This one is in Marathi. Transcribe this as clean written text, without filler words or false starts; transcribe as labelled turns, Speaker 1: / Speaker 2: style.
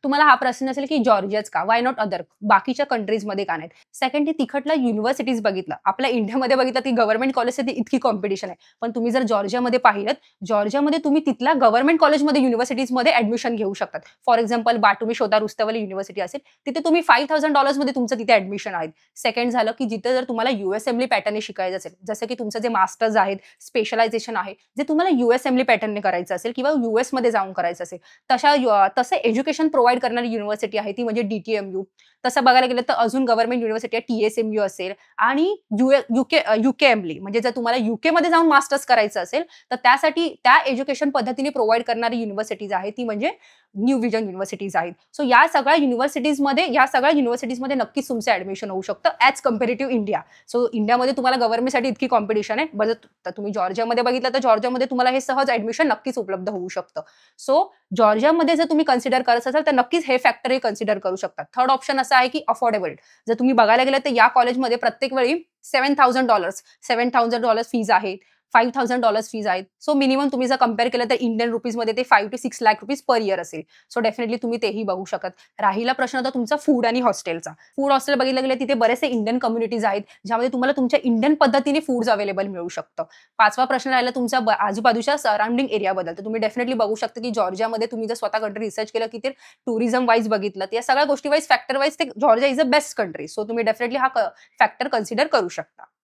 Speaker 1: तुम्हाला हा प्रश्न असेल की जॉर्जियाच का? व्हाय नॉट अदर? बाकीच्या कंट्रीजमध्ये का नाहीत? सेकंडली तिकडल्या युनिव्हर्सिटीज बघितलं. आपल्या इंडियामध्ये बघितलं ती गव्हर्नमेंट कॉलेजसाठी इतकी कॉम्पिटिशन आहे. पण तुम्ही जर जॉर्जियामध्ये पाहिलत, जॉर्जियामध्ये तुम्ही तिथल्या गव्हर्नमेंट कॉलेजमध्ये, युनिव्हर्सिटीजमध्ये ॲडमिशन घेऊ शकतात. फॉर एक्झाम्पल तुम्ही शोधा रुस्तवली युनिव्हर्सिटी असेल, तिथे तुम्ही $5,000 मध्ये तुमचं तिथे ॲडमिशन आहे. सेकंड झालं की जिथे जर तुम्हाला यूएसएमली पॅटर्नने शिकायचं असेल, जसं की तुमचं जे मास्टर्स आहेत, स्पेशलायझेशन आहे, जे तुम्हाला यूएसएमली पॅटर्नने करायचं असेल किंवा यूएसमध्ये जाऊन करायचं असेल, तसं एज्युकेशन प्रोव्हाईड करणारी युनिव्हर्सिटी आहे ती म्हणजे डीटीएमयू. तसं बघायला गेलं तर अजून गव्हर्नमेंट युनिव्हर्सिटी आहे टीएसएमयू असेल आणि युकेएमली म्हणजे जर तुम्हाला युकेमध्ये जाऊन मास्टर्स करायचं असेल, तर त्यासाठी त्या एज्युकेशन पद्धतीने प्रोव्हाईड करणारी युनिव्हर्सिटीज आहे ती म्हणजे न्यू विजन युनिव्हर्सिटीज आहेत. सो या सगळ्या युनिव्हर्सिटीजमध्ये नक्कीच तुमचं ॲडमिशन होऊ शकतं ॲज कम्पेरेटिव्ह इंडिया. सो इंडियामध्ये तुम्हाला गव्हर्नमेंटसाठी इतकी कॉम्पिटिशन आहे. बरं तर तुम्ही जॉर्जियामध्ये बघितलं तर जॉर्जियामध्ये तुम्हाला हे सहज ॲडमिशन नक्कीच उपलब्ध होऊ शकतं. सो जॉर्जियामध्ये जर तुम्ही कन्सिडर करत असाल तर नक्कीच हे फॅक्टरही कन्सिडर करू शकता. थर्ड ऑप्शन असं आहे की अफोर्डेबल. जर तुम्ही बघायला गेलं तर या कॉलेजमध्ये प्रत्येक वेळी $7,000 फीज आहेत. $5,000 फीज आहेत. सो मिनिमम तुम्ही जर कंपेअर केलं तर इंडियन रुपीजमध्ये ते 5 to 6 lakh rupees per year असेल. सो डेफिनेटली तुम्ही तेही बघू शकत. राहिला प्रश्न होता तुमचा फूड आणि हॉस्टेलचा. फूड हॉस्टेल बघितलं गेलं तिथे बरेचसे इंडियन कम्युनिटीज आहेत, ज्यामध्ये तुम्हाला तुमच्या इंडियन पद्धतीने फूड्स अवेलेबल मिळू शकतं. पाचवा प्रश्न राहिला तुमचा आजूबाजूच्या सराउंडिंग एरियाबद्दल. तर तुम्ही डेफिनेटली बघू शकता की जॉर्जियामध्ये तुम्ही जर स्वतः कंट्री रिसर्च केलं की ते टुरिझम वाईज बघितलं, या सगळ्या गोष्टी वाईज फॅक्टर वाईज ते Georgia is a best country. So तुम्ही डेफिनेटली हा फॅक्टर कन्सिडर करू शकता.